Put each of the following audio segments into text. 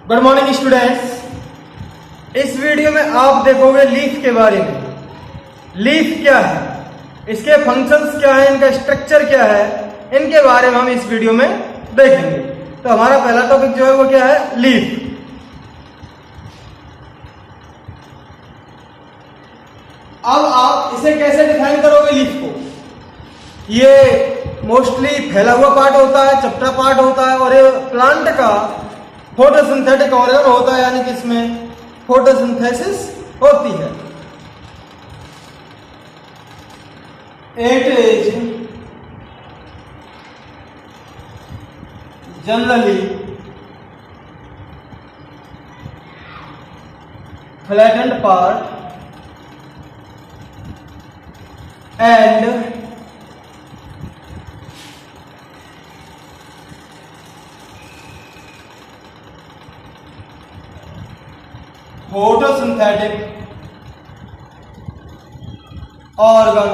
Good morning students. इस video में आप देखोगे लीफ के बारे में। लीफ क्या है, इसके फंक्शंस क्या है, इनका स्ट्रक्चर क्या है, इनके बारे में हम इस वीडियो में देखेंगे। तो हमारा पहला टॉपिक जो है वो क्या है, लीफ। अब आप इसे कैसे डिफाइन करोगे लीफ को? ये मोस्टली फैला हुआ पार्ट होता है, चपटा पार्ट होता है और ये प्लांट का फोटोसिंथेटिक ऑर्गन होता है, यानी कि इसमें फोटोसिंथेसिस होती है। It is generally flattened part and photosynthetic organ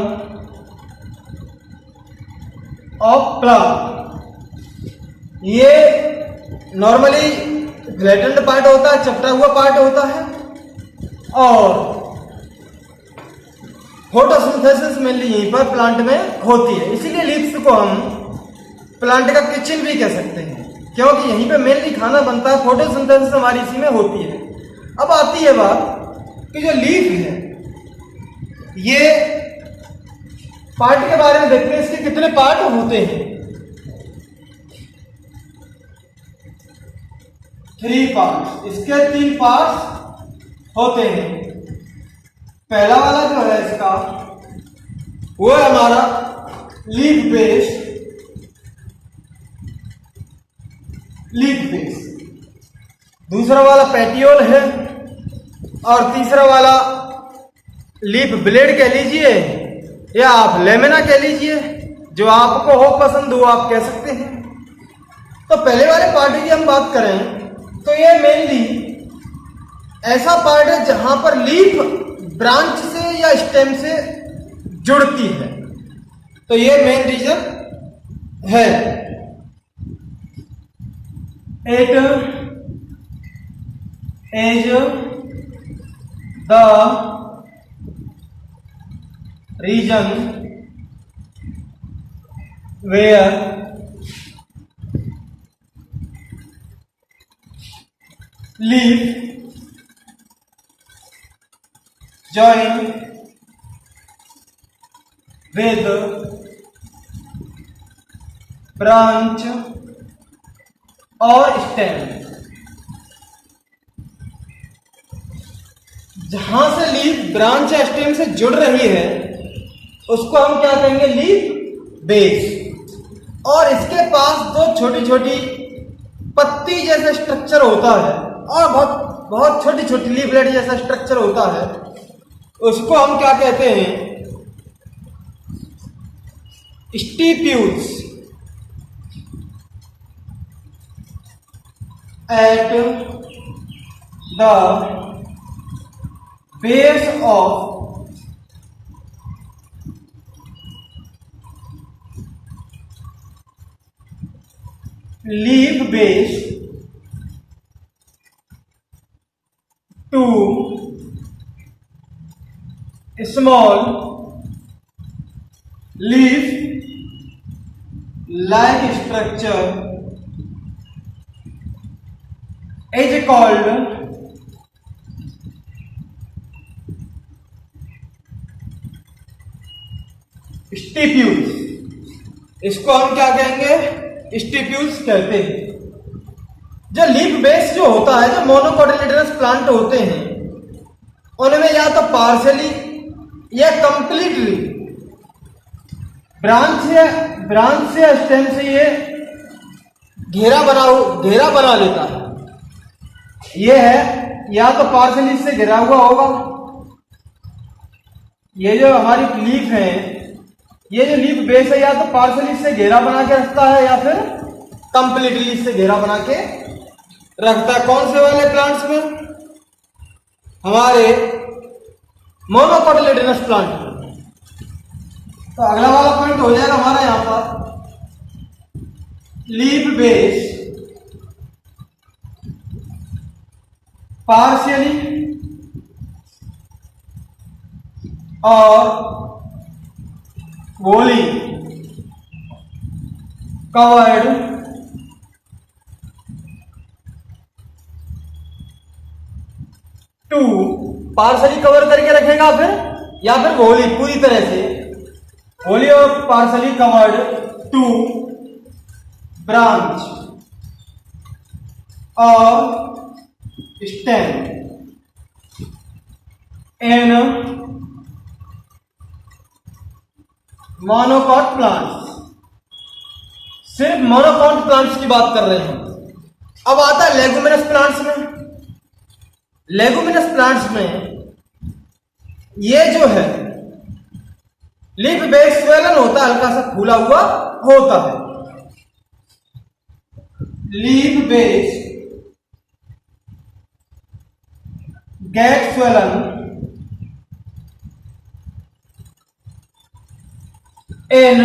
of plant। ये नॉर्मली फ्लैटेंड पार्ट होता है, चपटा हुआ पार्ट होता है और फोटोसिंथेसिस मेनली यहीं पर प्लांट में होती है। इसीलिए लीव्स को हम प्लांट का किचन भी कह सकते हैं, क्योंकि यहीं पे मेनली खाना बनता है, फोटोसिंथेसिस हमारी इसी में होती है। अब आती है बात कि जो लीफ है, ये पार्ट के बारे में देखते हैं, इसके कितने पार्ट होते हैं। 3 पार्ट्स, इसके 3 पार्ट्स होते हैं। पहला वाला जो है इसका, वो है हमारा लीफ बेस। दूसरा वाला पेटियोल है और तीसरा वाला लीफ ब्लेड कह लीजिए या आप लेमिना कह लीजिए, जो आपको हो पसंद हो आप कह सकते हैं। तो पहले वाले पार्ट की हम बात करें तो ये मेनली ऐसा पार्ट है जहां पर लीफ ब्रांच से या स्टेम से जुड़ती है। तो ये मेन रीजन है। It is the reason where leaf join with branch और stem। जहां से लीफ ब्रांच या स्टेम से जुड़ रही है उसको हम क्या कहेंगे, लीफ बेस। और इसके पास 2 छोटी छोटी पत्ती जैसा स्ट्रक्चर होता है और बहुत छोटी छोटी लीफलेट जैसा स्ट्रक्चर होता है, उसको हम क्या कहते हैं, stipules. At the base of leaf base to small leaf like structure is called stipules। इसको हम क्या कहेंगे, स्टिप्यूल्स कहते हैं। जो लीफ बेस जो होता है, जो मोनोकोटिलेडनस प्लांट होते हैं, उनमें या तो पार्शियली या कंप्लीटली ब्रांच से स्टेम से ये घेरा बना लेता है। ये है या तो पार्शियली इससे घिरा हुआ होगा, ये जो हमारी लीफ है, ये जो लीफ बेस है, या तो पार्शियली इससे घेरा बना के रखता है या फिर कंप्लीटली इससे घेरा बना के रखता है। कौन से वाले प्लांट्स में? हमारे मोनोकोटिलेडनस प्लांट में। तो अगला वाला पॉइंट हो जाएगा हमारा यहां पर लीफ बेस पार्शियली और wholly covered to, partially cover करके रखेगा फिर, या फिर wholly पूरी तरह से, wholly और पार्शली कवर्ड टू ब्रांच और स्टेम इन मोनोकॉट प्लांट्स। सिर्फ मोनोकॉट प्लांट्स की बात कर रहे हैं। अब आता है लेगुमिनस प्लांट्स में। लेगुमिनस प्लांट्स में ये जो है लीफ बेस स्वेलन होता है, हल्का सा फूला हुआ होता है। लीफ बेस गेट स्वेलन इन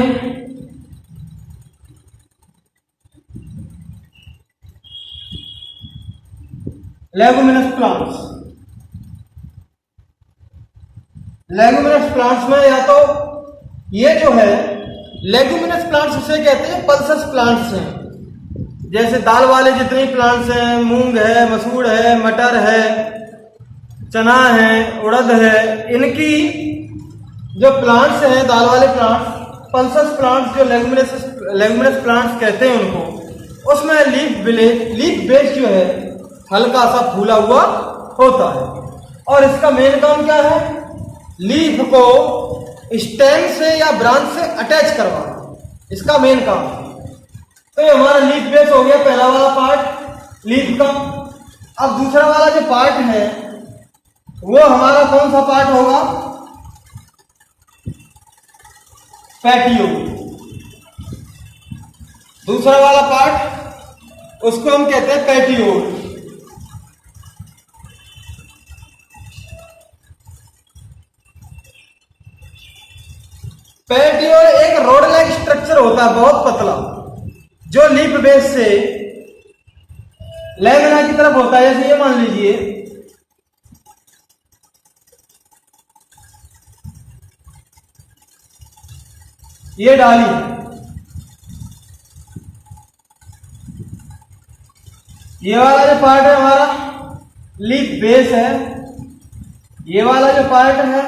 लेगुमिनस प्लांट्स। लेगुमिनस प्लांट्स में या तो ये जो है लेगुमिनस प्लांट्स उसे कहते हैं पल्सस प्लांट्स हैं, जैसे दाल वाले जितने प्लांट्स हैं, मूंग है, मसूर है, मटर है, चना है, उड़द है, इनकी जो प्लांट्स हैं दाल वाले प्लांट्स, पल्सस प्लांट्स जो लेगुमिनस प्लांट्स कहते हैं उनको, उसमें लीफ बेस जो है हल्का सा फूला हुआ होता है। और इसका मेन काम क्या है? लीफ को स्टेम से या ब्रांच से अटैच करवाना, इसका मेन काम है। तो ये हमारा लीफ बेस हो गया पहला वाला पार्ट लीफ का। अब दूसरा वाला जो पार्ट है वो हमारा कौन सा पार्ट होगा? पेटियोल। दूसरा वाला पार्ट उसको हम कहते हैं पेटियोल। पेटियोल एक रोड लाइक स्ट्रक्चर होता है, बहुत पतला, जो लीफ बेस से लेमिना की तरफ होता है। जैसे ये मान लीजिए ये डाली, ये वाला जो पार्ट है हमारा लीफ बेस है, ये वाला जो पार्ट है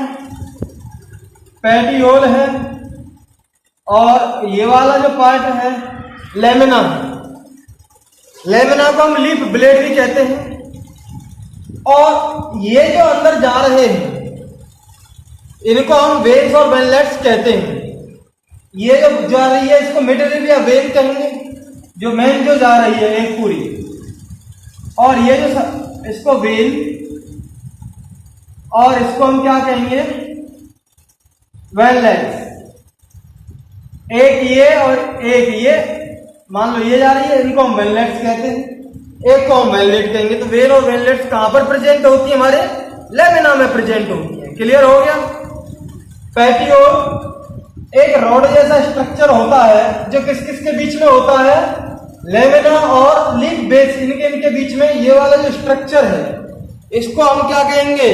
पेटियोल है, और ये वाला जो पार्ट है लेमिना है। लेमिना को हम लीफ ब्लेड भी कहते हैं। और ये जो अंदर जा रहे हैं इनको हम वेन्स और वेनलेट्स कहते हैं। ये जो जा रही है इसको मिड रिब या वेन कहेंगे, जो मेन जो जा रही है एक पूरी, और ये जो इसको वेन, और इसको हम क्या कहेंगे? वेनलेट्स। एक ये और एक ये, मान लो ये जा रही है, इनको हम वेनलेट्स कहते हैं, एक को हम वेनलेट कहेंगे। तो वेन और वेनलेट्स कहां पर प्रेजेंट होती है? हमारे लेमिना में प्रेजेंट होती है। क्लियर हो गया? पेटियोल एक रॉड जैसा स्ट्रक्चर होता है जो किस किस के बीच में होता है? लेमिना और लीफ बेस, इनके बीच में ये वाला जो स्ट्रक्चर है इसको हम क्या कहेंगे?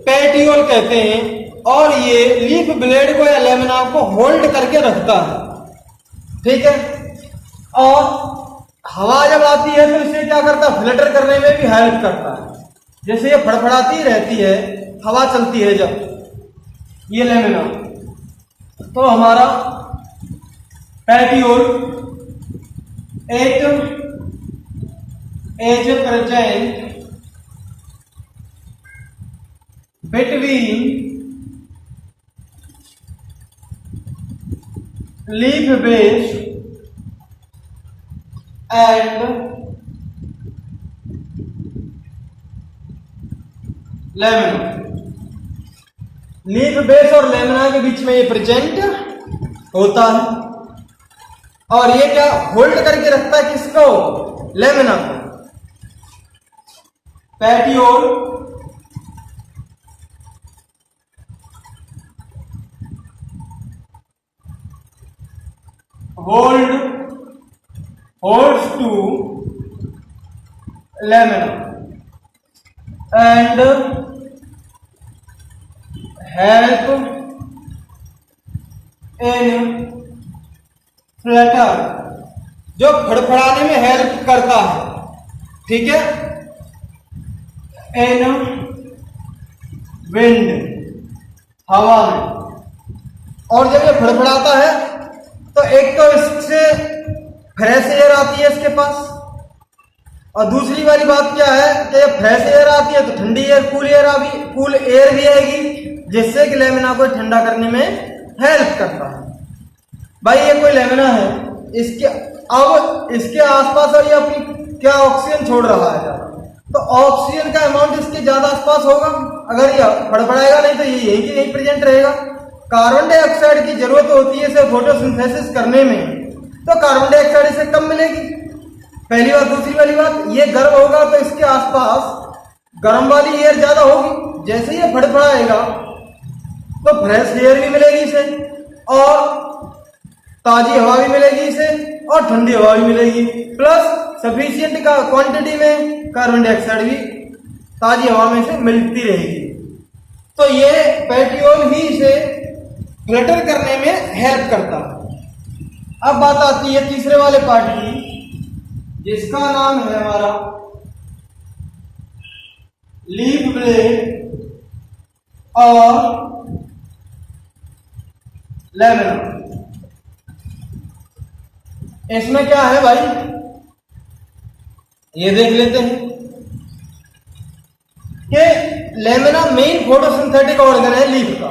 पेटियोल कहते हैं। और ये लीफ ब्लेड को या लेमिना को होल्ड करके रखता है। ठीक है? और हवा जब आती है तो इसे क्या करता है? फ्लटर करने में भी हेल्प करता है। जैसे ये फड़फड़ाती रहती है, हवा चलती है जब, ये लेमिना, तो हमारा petiole as present between leaf base and lamina. Leaf base और लेमिना के बीच में ये प्रेजेंट होता है, और ये क्या होल्ड करके रखता है? किसको? लेमिना को। Petiole holds to lamina। And help in Flutter, जो फड़फड़ाने में हेल्प करता है, ठीक है। इन विंड, हवा में। और जब ये फड़फड़ाता है तो एक तो इससे फ्रेश एयर आती है इसके पास, और दूसरी वाली बात क्या है कि जब फ्रेश एयर आती है तो ठंडी एयर, कूल एयर भी आएगी, जिससे कि लेमिना को ठंडा करने में हेल्प करता है। भाई ये कोई लेमिना है, इसके आसपास और ये अपनी क्या ऑक्सीजन छोड़ रहा है ज्यादा, तो ऑक्सीजन का अमाउंट इसके ज्यादा आसपास होगा। अगर ये फड़फड़ाएगा नहीं तो ये यहीं की यहीं प्रेजेंट रहेगा। कार्बन डाइऑक्साइड की जरूरत होती है इसे फोटोसिंथेसिस करने में, तो कार्बन डाइऑक्साइड इसे कम मिलेगी, पहली बात। दूसरी वाली बात, ये गर्म होगा तो इसके आसपास गर्म वाली एयर ज्यादा होगी, जैसे ये फड़फड़ाएगा तो फ्रेश एयर भी मिलेगी इसे, और ताजी हवा भी मिलेगी इसे, और ठंडी हवा भी मिलेगी, प्लस सफिशिएंट का क्वांटिटी में कार्बन डाइऑक्साइड भी ताजी हवा में से मिलती रहेगी। तो ये पेट्रियोल ही इसे फ्लटर करने में हेल्प करता है। अब बात आती है तीसरे वाले पार्ट की, जिसका नाम है हमारा लीफ ब्लेड और लेमिना। इसमें क्या है भाई, ये देख लेते हैं कि लेमिना मेन फोटोसिंथेटिक ऑर्गन है लीफ का,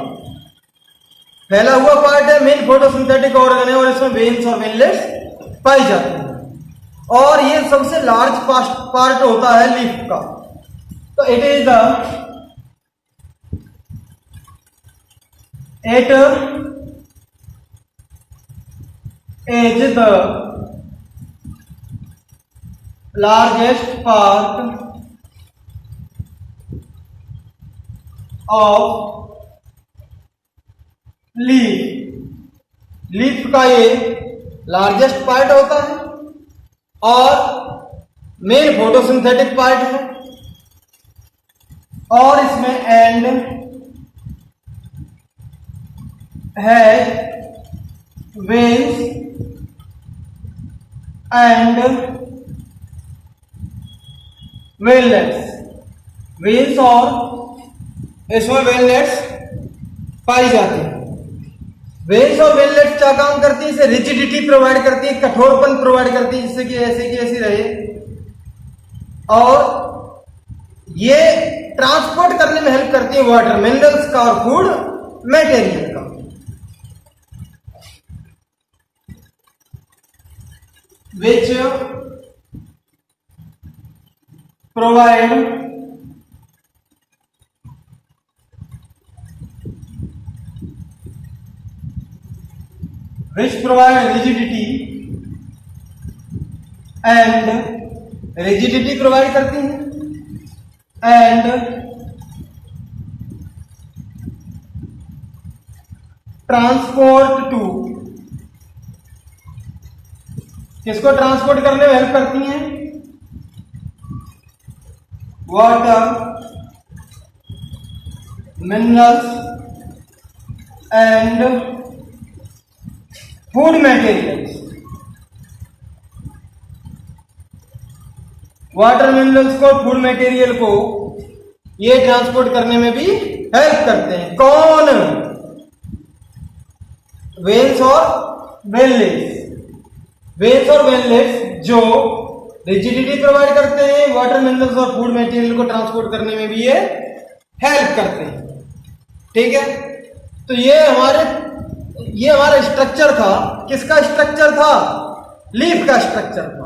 फैला हुआ पार्ट है, मेन फोटोसिंथेटिक ऑर्गन है, और इसमें वेन्स और वेनलेट्स पाई जाती हैं, और ये सबसे लार्ज पार्ट होता है लीफ का। तो it is the largest part of leaf का ये लार्जेस्ट पार्ट होता है और मेन फोटोसिंथेटिक पार्ट है, और इसमें एंड है वेन्स एंड वेनलेट्स, वेन्स और इसमें वेनलेट्स पाई जाती है। वेन्स और वेनलेट्स क्या काम करती है, इसे रिजिडिटी प्रोवाइड करती है, कठोरपन प्रोवाइड करती है, जिससे कि ऐसे की ऐसी रहे, और ये ट्रांसपोर्ट करने में हेल्प करती है वाटर, मिनरल्स का और फूड मटेरियल का। which provide rigidity and rigidity provide करती हैं, एंड ट्रांसपोर्ट टू, किसको ट्रांसपोर्ट करने में हेल्प करती हैं, water, minerals and food materials. Water, minerals को, फूड मटेरियल को ये ट्रांसपोर्ट करने में भी हेल्प करते हैं। कौन? वेन्स और वेनलेट्स। वेन्स और वेनलेट्स जो रिजिडिटी प्रोवाइड करते हैं, वाटर, मिनरल्स और फूड मटेरियल को ट्रांसपोर्ट करने में भी ये हेल्प करते हैं। ठीक है, तो ये हमारा स्ट्रक्चर था। किसका स्ट्रक्चर था? लीफ का स्ट्रक्चर था।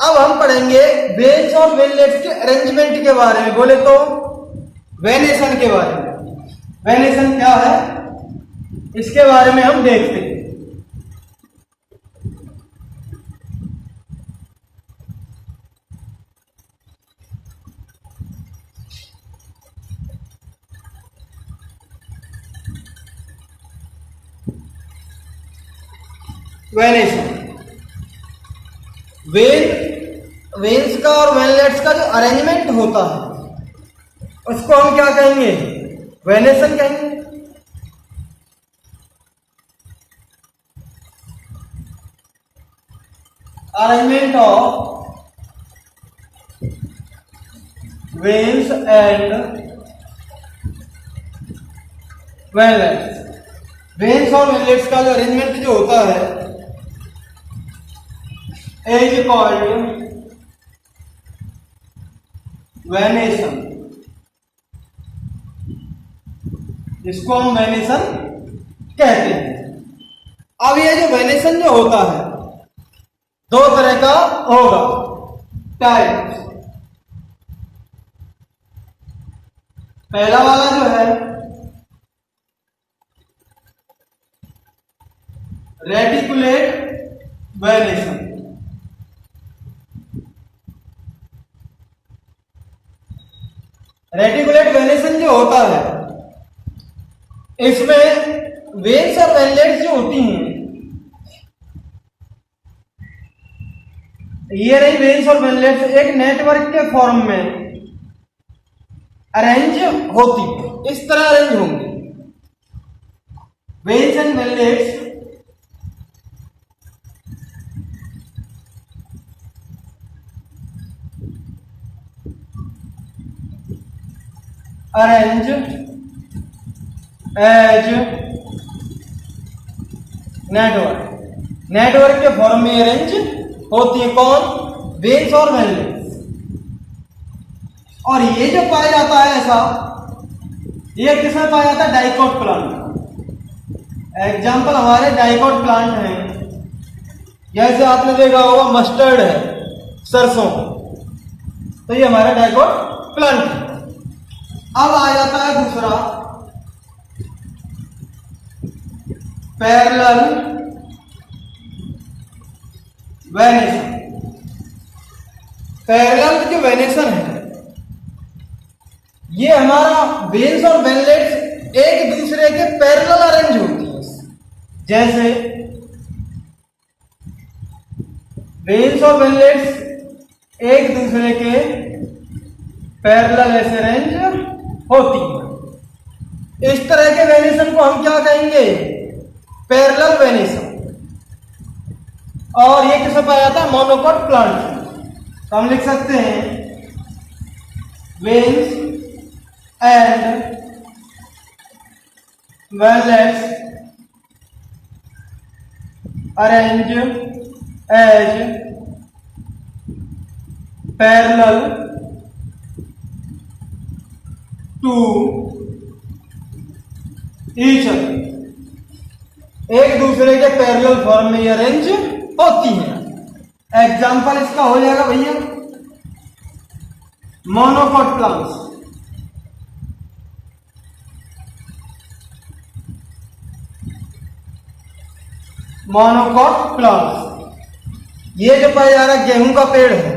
अब हम पढ़ेंगे वेन्स और वेनलेट्स के अरेंजमेंट के बारे में। बोले तो वेनेशन के बारे में। वेनेशन क्या है इसके बारे में हम देखते हैं। वेनेशन, वेन्स का और वेनलेट्स का जो अरेंजमेंट होता है उसको हम क्या कहेंगे? वेनेसन कहेंगे। Arrangement of veins and veinlets. Veins और वेनलेट्स का जो अरेंजमेंट जो होता है इज कॉल्ड वेनेसन। इसको हम वेनेसन कहते हैं। अब ये जो वेनेसन जो होता है दो तरह का होगा, टाइप। पहला वाला जो है रेटिकुलेट वेनेसन। रेटिकुलेट वेनेसन जो होता है इसमें वेन्स और वेनलेट्स जो होती हैं, ये रही वेन्स और वेनलेट्स, एक नेटवर्क के फॉर्म में अरेंज होती है। इस तरह अरेंज होंगी veins and veinlets. Arrange as network के फॉर्म में अरेंज होती है। कौन? वेन्स और वेनलेट्स। और ये जो पाया जाता है ऐसा, ये किसमें पाया जाता है? Dicot plant. एग्जाम्पल हमारे डाइकोट प्लांट हैं, जैसे आपने देखा होगा मस्टर्ड है, सरसों, तो ये हमारा डाइकोट प्लांट है। अब आ जाता है दूसरा, पैरेलल वेनेसन। पैरेलल जो वेनेसन है ये हमारा वेन्स और वेनलेट्स एक दूसरे के पैरेलल अरेंज होती है। जैसे वेन्स और वेनलेट्स एक दूसरे के पैरेलल ऐसे अरेंज होती है। इस तरह के वेनेसन को हम क्या कहेंगे? Parallel venation. और ये किसमें पाया जाता है? Monocot plant. तो हम लिख सकते हैं veins and veinlets arrange as parallel to each other. एक दूसरे के पैरेलल फॉर्म में अरेंज होती हैं। एग्जाम्पल इसका हो जाएगा भैया मोनोकोट प्लांट्स। Monocot plants. ये जो पाया जा रहा है गेहूं का पेड़ है,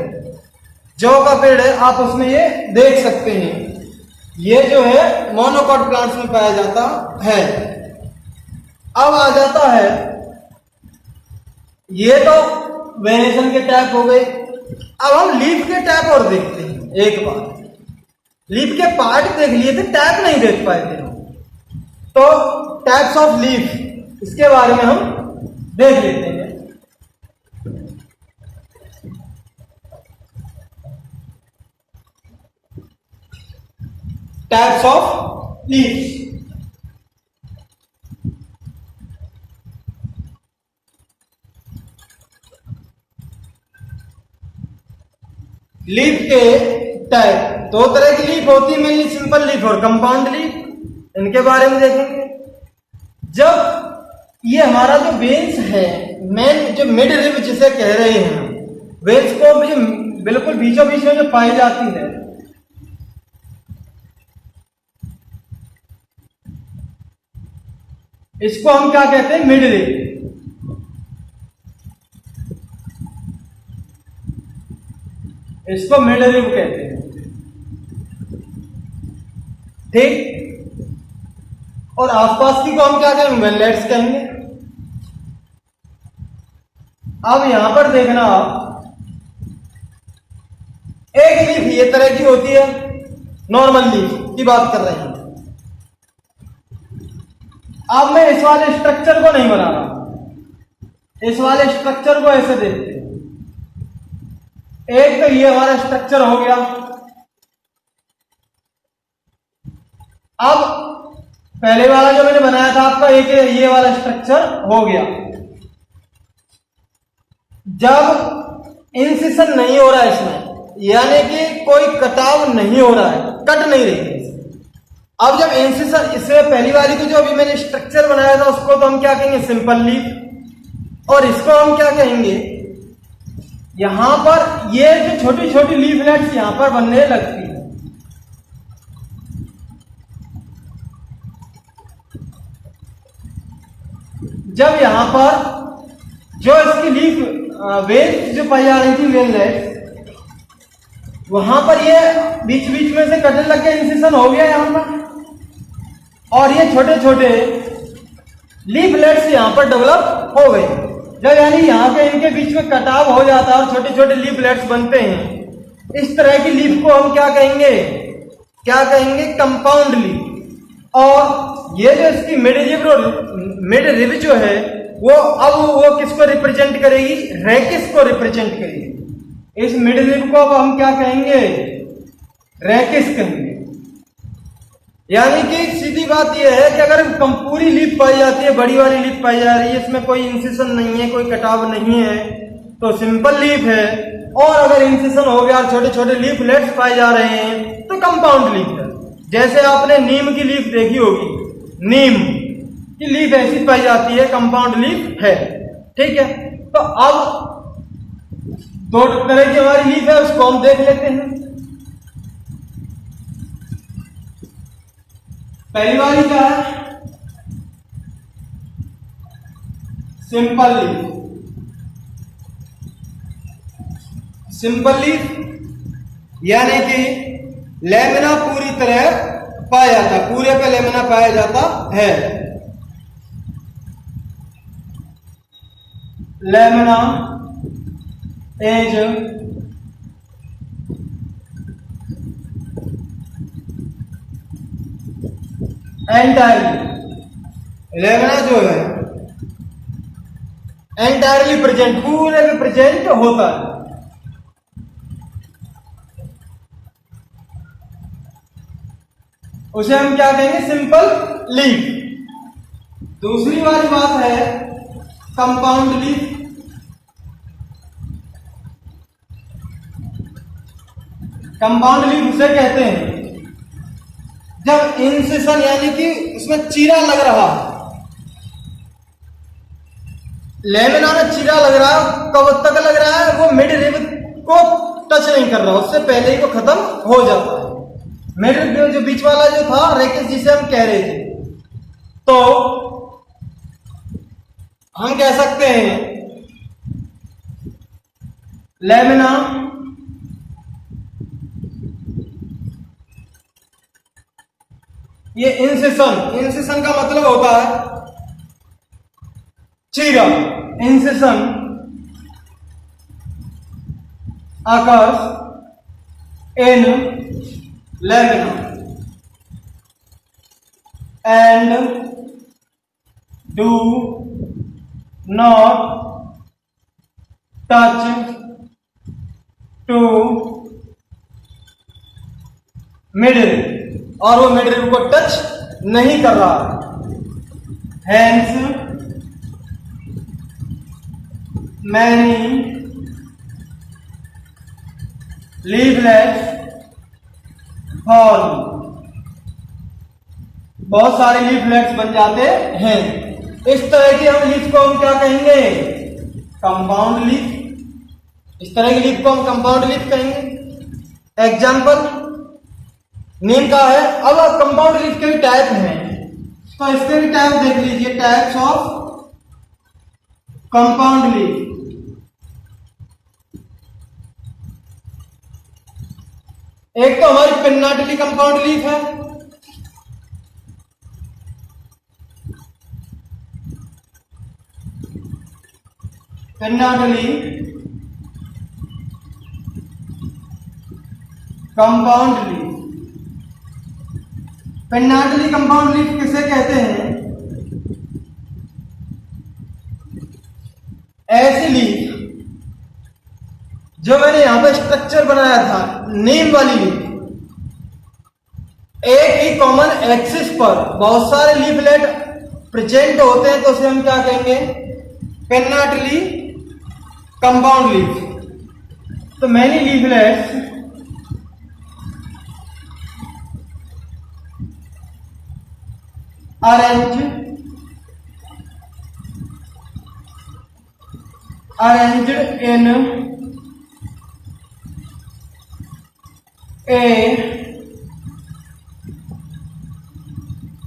जौ का पेड़ है, आप उसमें ये देख सकते हैं, ये जो है मोनोकोट प्लांट्स में पाया जाता है। अब आ जाता है, ये तो वेनेसन के टाइप हो गए। अब हम लीफ के टाइप और देखते हैं। एक बार लीफ के पार्ट देख लिए थे, टाइप नहीं देख पाए थे हम, तो टाइप्स ऑफ लीफ इसके बारे में हम देख लेते हैं। Types of leaves. लीफ के टाइप दो तरह की लीफ होती है, मेनली सिंपल लीफ और कंपाउंड लीफ। इनके बारे में देखेंगे। जब ये हमारा जो वेन्स है, मेन जो मिड रिब जिसे कह रहे हैं, वेन्स को बिल्कुल बीचों बीच में जो पाई जाती है, इसको हम क्या कहते हैं? Mid rib. इसको मिड रिब कहते हैं, ठीक। और आसपास की को हम क्या कहेंगे? वेनलेट्स कहेंगे। अब यहां पर देखना आप, एक लीफ ये तरह की होती है, नॉर्मल लीफ की बात कर रहे हैं। अब मैं इस वाले स्ट्रक्चर को नहीं बना रहा, इस वाले स्ट्रक्चर को ऐसे देखते हैं। एक तो ये हमारा स्ट्रक्चर हो गया। अब पहले वाला जो मैंने बनाया था आपका, एक ये वाला स्ट्रक्चर हो गया। जब इंसिशन नहीं हो रहा है इसमें, यानी कि कोई कटाव नहीं हो रहा है, कट नहीं रही है। अब जब इंसिशन, इससे पहली वाली को जो अभी मैंने स्ट्रक्चर बनाया था उसको तो हम क्या कहेंगे, सिंपल लीफ। और इसको हम क्या कहेंगे, यहां पर ये जो छोटी छोटी लीफलेट्स यहां पर बनने लगती है। जब यहां पर जो इसकी लीफ वेल जो पाई जा रही थी, वेललेट, वहां पर ये बीच बीच में से कटने लग गया, इंसिशन हो गया यहां पर, और ये छोटे छोटे लीफलेट्स यहां पर डेवलप हो गए। जब यानी यहां पे इनके बीच में कटाव हो जाता है और छोटे छोटे लीफलेट्स बनते हैं, इस तरह की लीफ को हम क्या कहेंगे, क्या कहेंगे, कंपाउंड लीफ। और ये जो इसकी मिड रिब जो है वो अब वो किसको रिप्रेजेंट करेगी, रैकिस को रिप्रेजेंट करेगी। इस मिड रिब को अब हम क्या कहेंगे, रैकिस कहेंगे। यानी कि सीधी बात यह है कि अगर पूरी लीफ पाई जाती है, बड़ी वाली लीफ पाई जा रही है, इसमें कोई इंसिशन नहीं है, कोई कटाव नहीं है, तो सिंपल लीफ है। और अगर इंसिशन हो गया और छोटे छोटे लीफलेट्स पाए जा रहे हैं तो कंपाउंड लीफ है। जैसे आपने नीम की लीफ देखी होगी, नीम की लीफ ऐसी पाई जाती है, कंपाउंड लीफ है। ठीक है, तो अब दो तरह की हमारी लीफ है, उसको हम देख लेते हैं। पहली वाली क्या है, सिंपल लीफ। सिंपल लीफ यानी कि लेमिना पूरी तरह पाया जाता है, पूरे पे लेमिना पाया जाता है। लेमिना एज एंटायरली, लेमिना जो है एंटायरली प्रेजेंट, पूरे में प्रेजेंट होता है। उसे हम क्या कहेंगे, सिंपल लीफ। दूसरी वाली बात है कंपाउंड लीफ। कंपाउंड लीफ उसे कहते हैं जब इंसिशन यानी कि उसमें चीरा लग रहा है, लेमिना में चीरा लग रहा है, कब तक लग रहा है, वो मिड रिब को टच नहीं कर रहा, उससे पहले ही वो खत्म हो जाता है। मिड रिब जो बीच वाला जो था, रैकिस जिसे हम कह रहे थे, तो हम कह सकते हैं लेमिना ये इंसिशन का मतलब होता है चीरा। Incision occurs in lamina and do not touch to middle, और वो मिडिल को टच नहीं कर रहा है। हैंस मैनी लीफलेट्स फॉल, बहुत सारे लीफलेट्स बन जाते हैं। इस तरह की हम लीफ को हम क्या कहेंगे, कंपाउंड लीफ। इस तरह की लीफ को हम कंपाउंड लीफ कहेंगे। एग्जाम्पल नीम का है। अब कंपाउंड लीफ के भी टाइप हैं, तो इसके भी टाइप देख लीजिए, टाइप्स ऑफ कंपाउंड लीफ। एक तो हमारी पिन्नाटिली कंपाउंड लीफ है, पिन्नाटिली कंपाउंड लीफ। पेन्नाटली कंपाउंड लीफ किसे कहते हैं? ऐसी लीफ जो मैंने यहां पे स्ट्रक्चर बनाया था, नीम वाली लीफ, एक ही कॉमन एक्सिस पर बहुत सारे लीफलेट प्रेजेंट होते हैं, तो उसे हम क्या कहेंगे? पेन्नाटली कंपाउंड लीफ। तो many leaflets arranged in a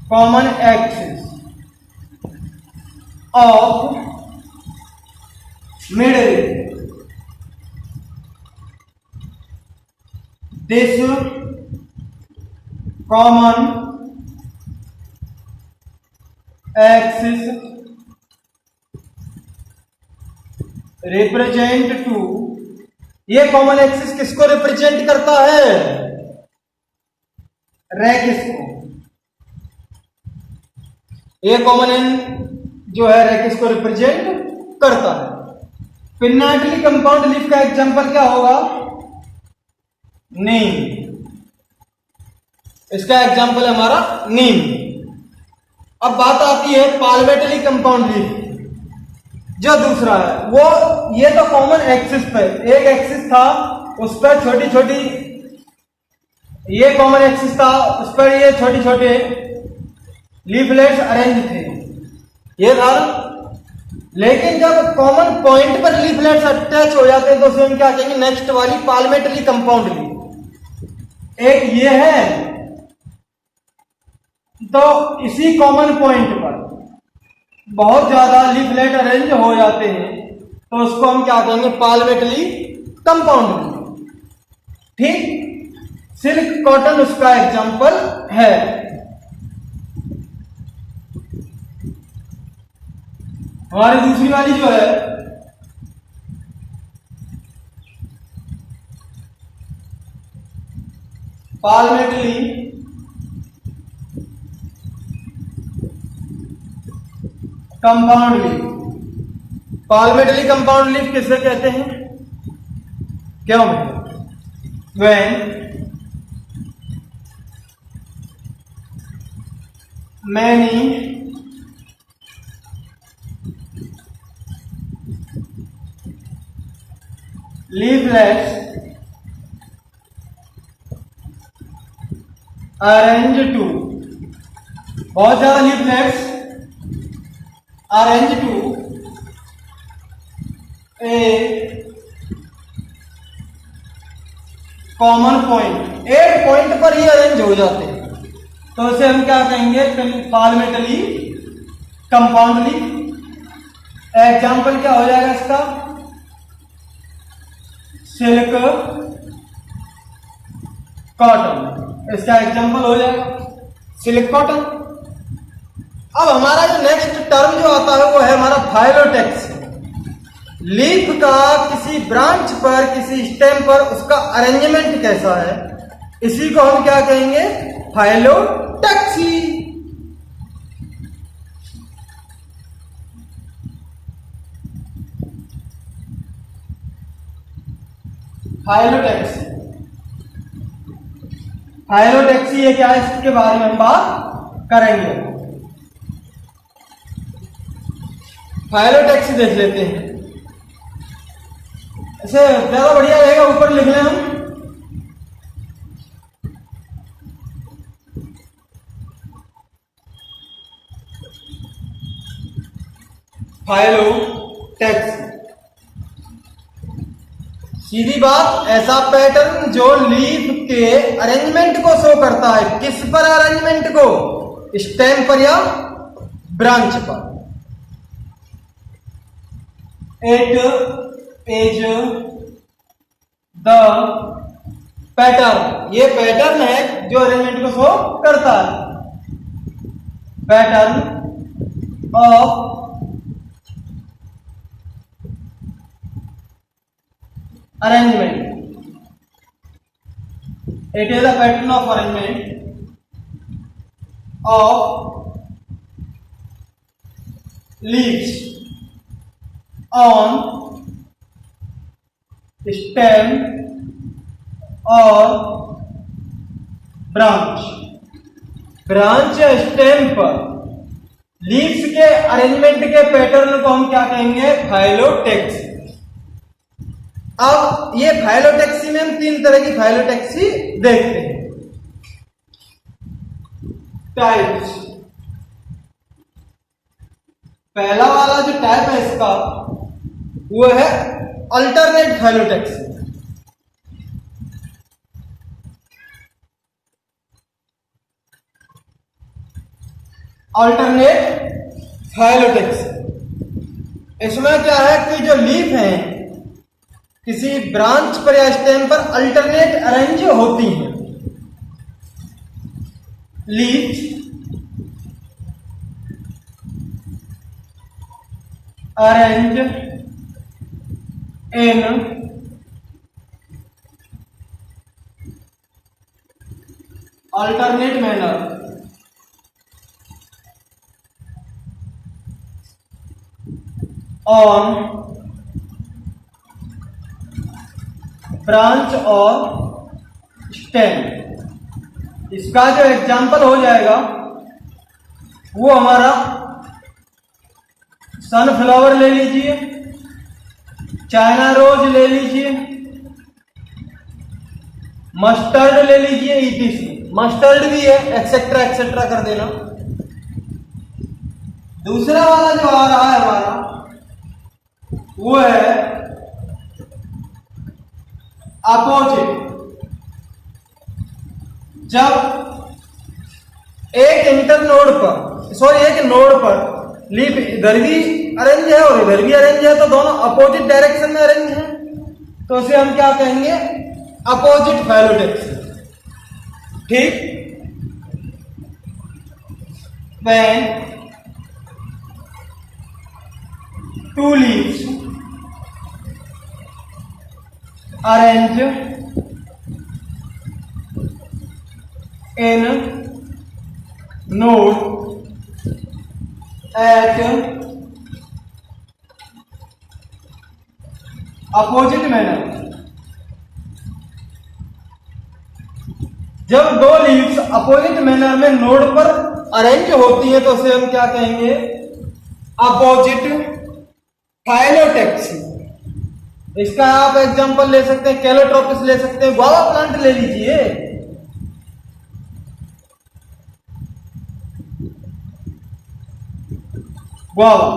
common axis of middle. This common axis represent to, ये कॉमन एक्सिस किसको रिप्रेजेंट करता है? रेकिस को। ये कॉमन एंड जो है रेकिस को रिप्रेजेंट करता है। पेन्नाटली कंपाउंड लीफ का एग्जांपल क्या होगा? नीम। इसका एग्जांपल है हमारा नीम। अब बात आती है पाल्मेटली कंपाउंड लीफ, जो दूसरा है वो, ये तो कॉमन एक्सिस पे एक एक्सिस था, उस पर छोटी छोटी, ये कॉमन एक्सिस था, उस पर ये छोटे छोटे लीफलेट्स अरेंज थे, ये था। लेकिन जब कॉमन पॉइंट पर लीफलेट्स अटैच हो जाते हैं तो उसे हम क्या कहेंगे? नेक्स्ट वाली पाल्मेटली कंपाउंड लीफ। एक ये है, तो इसी कॉमन पॉइंट पर बहुत ज्यादा लीफलेट अरेंज हो जाते हैं, तो उसको हम क्या कहेंगे? पाल्मेटली कंपाउंड। ठीक, सिल्क कॉटन उसका एग्जांपल है। हमारी दूसरी वाली जो है पाल्मेटली कंपाउंड लीफ। पाल्मेटली कंपाउंड लीफ किसे कहते हैं? क्यों? when many leaflets arranged to, बहुत ज्यादा leaflets arranged to a common point, एक पॉइंट पर ही अरेंज हो जाते हैं, तो उसे हम क्या कहेंगे? पाल्मेटली कंपाउंड लीफ। एग्जाम्पल क्या हो जाएगा इसका? सिल्क कॉटन, इसका एग्जाम्पल हो जाएगा सिल्क कॉटन। अब हमारा जो नेक्स्ट टर्म जो आता है वो है हमारा फाइलोटेक्सी। लीफ का किसी ब्रांच पर, किसी स्टेम पर उसका अरेंजमेंट कैसा है, इसी को हम क्या कहेंगे? फाइलोटेक्सी। फाइलोटेक्सी, फाइलोटेक्सी ये क्या है, इसके बारे में हम बात करेंगे। फाइलोटेक्सी देख लेते हैं, ऐसे ज्यादा बढ़िया रहेगा, ऊपर लिख लें हम। फाइलोटेक्सी, सीधी बात, ऐसा पैटर्न जो लीफ के अरेंजमेंट को शो करता है। किस पर अरेंजमेंट को? स्टेम पर या ब्रांच पर। इट इज द पैटर्न, ये पैटर्न है जो अरेंजमेंट को शो करता है। Pattern of arrangement, it is a pattern of arrangement of leaves on stem or branch। Branch या स्टेम पर लीव्स के अरेंजमेंट के पैटर्न को हम क्या कहेंगे? फाइलोटैक्सी। अब ये फाइलोटैक्सी में हम तीन तरह की फाइलोटैक्सी देखते हैं। टाइप्स। पहला वाला जो टाइप है इसका वो है अल्टरनेट फाइलोटैक्सी। अल्टरनेट फाइलोटैक्सी इसमें क्या है कि जो लीफ हैं किसी ब्रांच पर या स्टेम पर अल्टरनेट अरेंज होती हैं। Leaf arrange in alternate manner on branch और स्टेम। इसका जो एग्जाम्पल हो जाएगा वो हमारा सनफ्लावर ले लीजिए, चाइना रोज ले लीजिए, मस्टर्ड ले लीजिए, ईटीसी। मस्टर्ड भी है, एक्सेट्रा एक्सेट्रा कर देना। दूसरा वाला जो आ रहा है हमारा वो है अपोजिट। जब एक इंटर नोड पर एक नोड पर लीफ इधर भी अरेंज है और इधर भी अरेंज है, तो दोनों अपोजिट डायरेक्शन में अरेंज है, तो उसे हम क्या कहेंगे? Opposite phyllotaxy. ठीक। When two leaves arrange in node at opposite manner। जब दो लीव्स अपोजिट मैनर में नोड पर अरेंज होती है तो उसे हम क्या कहेंगे? Opposite phyllotaxy. इसका आप एग्जांपल ले सकते हैं, कैलोट्रोपिस ले सकते हैं, गुआवा प्लांट ले लीजिए। गुआवा।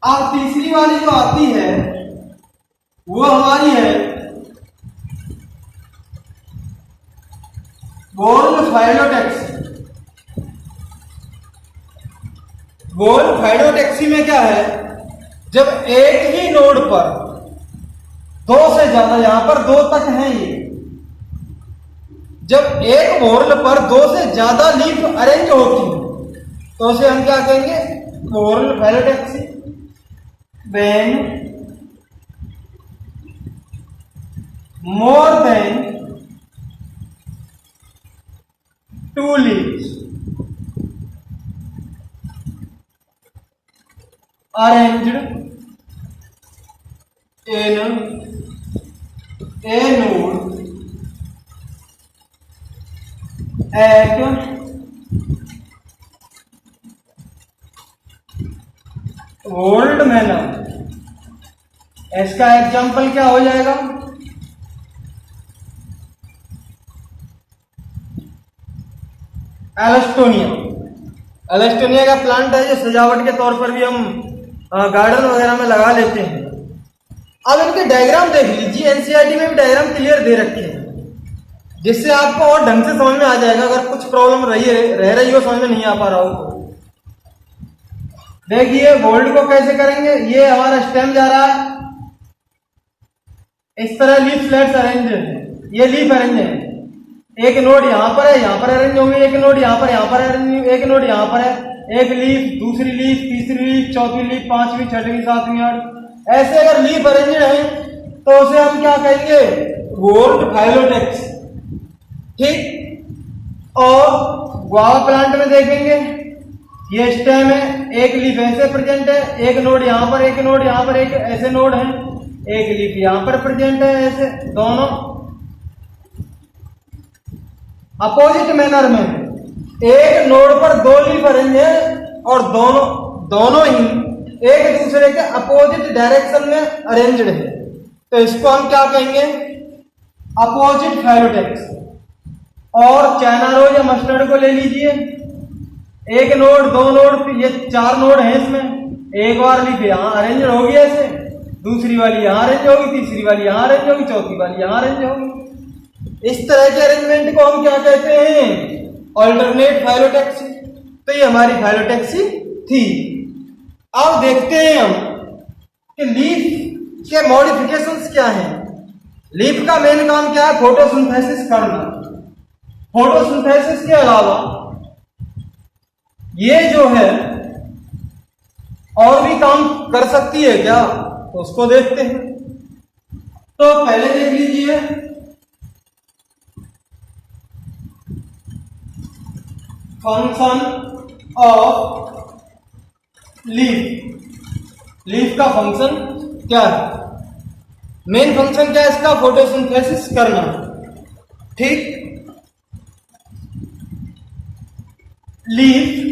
अब तीसरी वाली जो आती है वो हमारी है गोल्ड फाइलोटैक्सी। गोल्ड फाइलोटैक्सी में क्या है? जब एक ही नोड पर दो से ज्यादा, यहां पर दो तक है ये, जब एक वोर्ल पर दो से ज्यादा लीफ अरेंज होती है तो उसे हम क्या कहेंगे? Whorl phyllotaxy. when more than two leaves arranged in a node at old manner. इसका एग्जाम्पल क्या हो जाएगा? एलस्टोनिया। एलस्टोनिया का प्लांट है जो सजावट के तौर पर भी हम गार्डन वगैरह में लगा लेते हैं। अब इनके डायग्राम देख लीजिए, एनसीईआरटी में भी डायग्राम क्लियर दे रखे हैं जिससे आपको और ढंग से समझ में आ जाएगा। अगर कुछ प्रॉब्लम रह रही हो, समझ में नहीं आ पा रहा हो तो देखिए बोल्ड को कैसे करेंगे। ये हमारा स्टेम जा रहा है, इस तरह लीफ फ्लैट्स अरेंज है, ये लीफ अरेंज है। एक नोड यहां पर है, यहां पर अरेंज होंगे, एक नोड यहां पर अरेंज, एक नोड यहां पर है, एक लीफ, दूसरी लीफ, तीसरी लीफ, चौथी लीफ, पांचवी, छठवीं, सातवीं, आठ, ऐसे अगर लीफ अरेंज है तो उसे हम क्या कहेंगे? Gold phyllotaxy. ठीक। और गुआवा प्लांट में देखेंगे ये स्टेम है, एक लीफ ऐसे प्रेजेंट है, एक नोड यहाँ पर, एक नोड यहाँ पर, एक ऐसे नोड है, एक लीफ यहाँ पर प्रेजेंट है, ऐसे दोनों अपोजिट मैनर में। एक नोड पर दो लीफ अरेंज है और दोनों ही एक दूसरे के अपोजिट डायरेक्शन में अरेंज्ड है, तो इसको हम क्या कहेंगे, अपोजिट फैलोटेक्स। और चाइना रोज या मस्टर्ड को ले लीजिए, एक नोड, दो नोड, ये 4 नोड हैं इसमें, एक बार लीफ यहाँ अरेंज होगी ऐसे, दूसरी वाली यहाँ अरेंज होगी, तीसरी वाली यहाँ अरेंज होगी, चौथी वाली यहाँ अरेंज होगी। इस तरह के अरेंजमेंट को हम क्या कहते हैं, अल्टरनेट फाइलोटैक्सी। तो ये हमारी फाइलोटैक्सी थी। अब देखते हैं हम कि लीफ के मॉडिफिकेशंस क्या हैं। लीफ का मेन काम क्या है, फोटोसिंथेसिस करना। फोटोसिंथेसिस के अलावा ये जो है और भी काम कर सकती है क्या, तो उसको देखते हैं। तो पहले देख लीजिए फंक्शन ऑफ लीफ का फंक्शन क्या है, मेन फंक्शन क्या है इसका, फोटोसिंथेसिस करना। ठीक, लीफ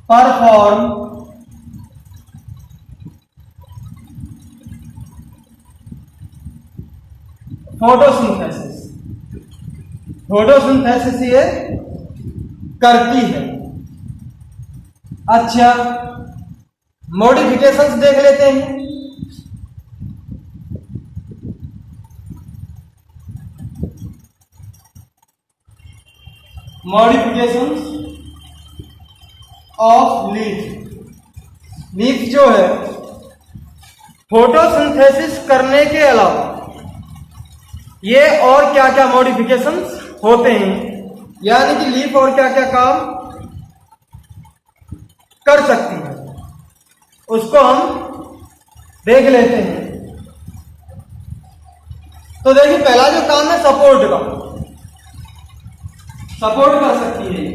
परफॉर्म फोटोसिंथेसिस, फोटोसिंथेसिस ये करती है। अच्छा, मॉडिफिकेशंस देख लेते हैं। मॉडिफिकेशंस ऑफ लीफ जो है फोटोसिंथेसिस करने के अलावा ये और क्या क्या मॉडिफिकेशंस होते हैं, यानी कि लीफ और क्या क्या काम कर सकती है, उसको हम देख लेते हैं। तो देखिए, पहला जो काम है सपोर्ट का, सपोर्ट कर सकती है।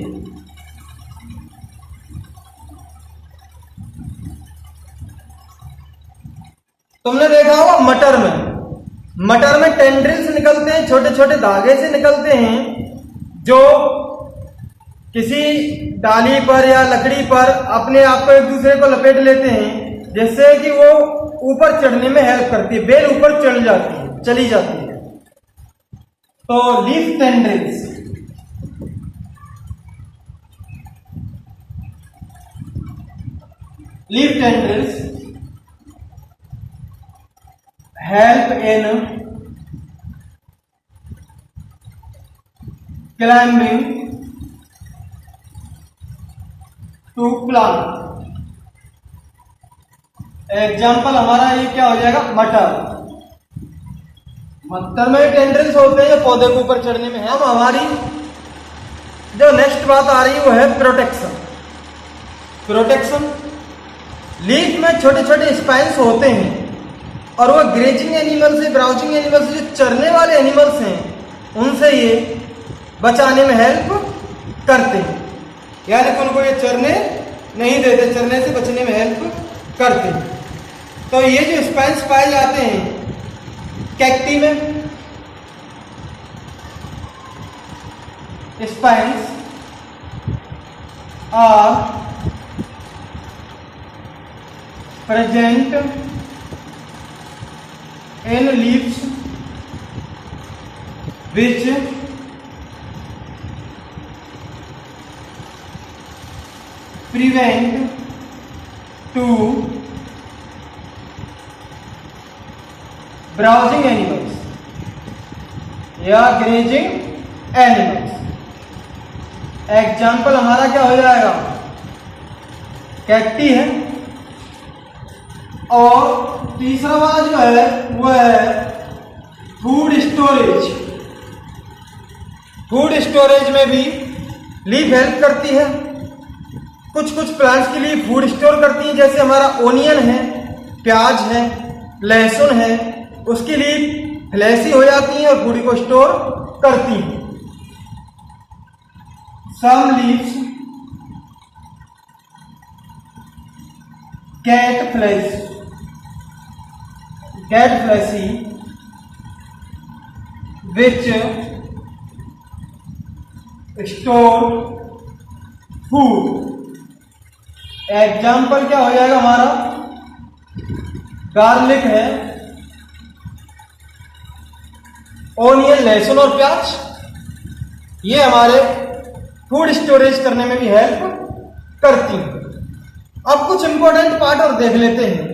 तुमने देखा होगा मटर में टेंड्रिल्स निकलते हैं, छोटे छोटे धागे से निकलते हैं, जो किसी डाली पर या लकड़ी पर अपने आप को एक दूसरे को लपेट लेते हैं, जिससे कि वो ऊपर चढ़ने में हेल्प करती है, बेल ऊपर चली जाती है। तो leaf tendrils, help in climbing to plant। Example हमारा ये क्या हो जाएगा, मटर में टेंड्रिल्स होते हैं जो पौधे के ऊपर चढ़ने में है। अब हमारी जो नेक्स्ट बात आ रही है वो है प्रोटेक्शन। लीफ में छोटे छोटे स्पाइन्स होते हैं और वो ग्रेजिंग एनिमल से, ब्राउजिंग एनिमल से, जो चरने वाले एनिमल्स हैं, उनसे ये बचाने में हेल्प करते हैं, यानी कि उनको ये चरने नहीं देते, चरने से बचने में हेल्प करते हैं। तो ये जो स्पाइन्स पाए जाते हैं कैक्टी में, spines are present in leaves which prevent to browsing animals या grazing animals। एग्जाम्पल हमारा क्या हो जाएगा, कैक्टी है। और तीसरा वाला जो है वो है फूड स्टोरेज। फूड स्टोरेज में भी लीफ हेल्प करती है। कुछ प्लांट्स के लिए फूड स्टोर करती है, जैसे हमारा ओनियन है, प्याज है, लहसुन है, उसकी लीफ फ्लैशी हो जाती हैं और फूड को स्टोर करती हैं। Some leaves get fleshy which store food। Example क्या हो जाएगा हमारा, गार्लिक है, ओनियन लहसुन और प्याज, ये हमारे फूड स्टोरेज करने में भी हेल्प करती हैं। अब कुछ इंपॉर्टेंट पार्ट और देख लेते हैं।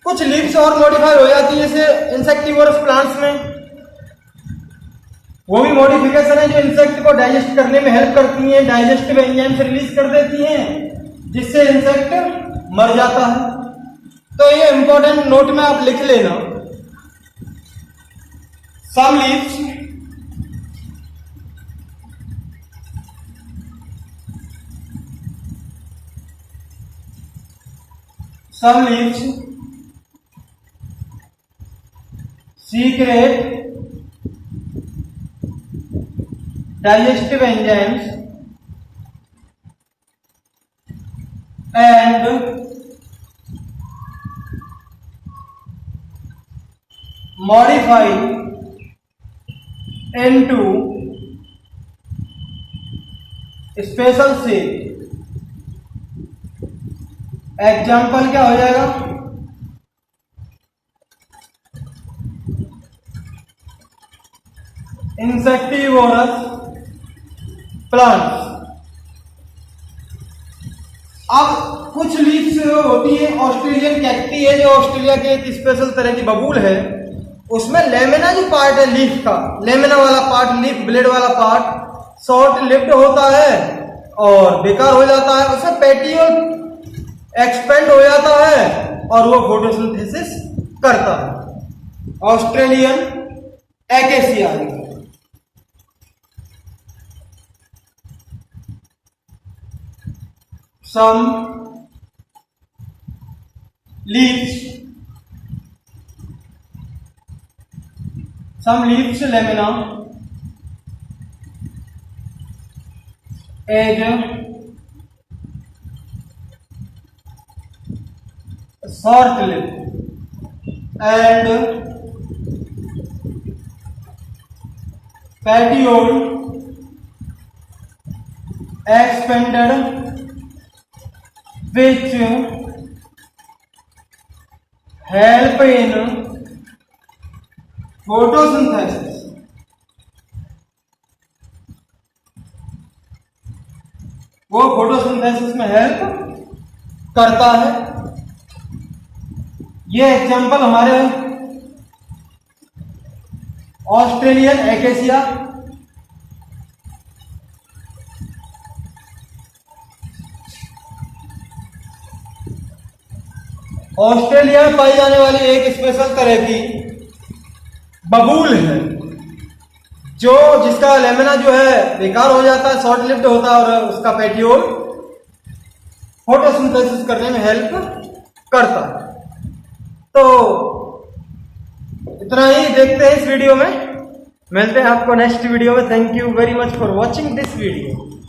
कुछ लीव्स और मॉडिफाई हो जाती है जैसे इंसेक्टिवोरस प्लांट्स में, वो भी मॉडिफिकेशन है जो इंसेक्ट को डाइजेस्ट करने में हेल्प करती हैं, डाइजेस्टिव एंजाइम्स रिलीज कर देती हैं जिससे इंसेक्ट मर जाता है। तो ये इंपॉर्टेंट नोट में आप लिख लेना। Some leaves secret digestive enzymes and modify into special shape। Example क्या हो जाएगा, इंसेक्टिवोरस प्लांट्स। अब कुछ लीव्स होती है, ऑस्ट्रेलियन कैक्टी है जो ऑस्ट्रेलिया के एक स्पेशल तरह की बबूल है, उसमें लेमिना जो पार्ट है लीफ का, लेमिना वाला पार्ट, लीफ ब्लेड वाला पार्ट शॉर्ट लिव्ड होता है और बेकार हो जाता है, उसमें पेटियोल एक्सपेंड हो जाता है और वो फोटोसिंथेसिस करता है। Australian acacia. Some leaves lamina as short lived and petiole expanded which help in photosynthesis। वो फोटोसिंथेसिस में हेल्प करता है। ये एग्जांपल हमारे ऑस्ट्रेलियन एकेसिया, ऑस्ट्रेलिया में पाई जाने वाली एक स्पेशल तरह की बबूल है जो जिसका लेमिना जो है बेकार हो जाता है, शॉर्ट लिव्ड होता है और उसका पेटियोल फोटोसिंथेसिस करने में हेल्प करता है। तो इतना ही देखते हैं इस वीडियो में, मिलते हैं आपको नेक्स्ट वीडियो में। Thank you very much for watching this video.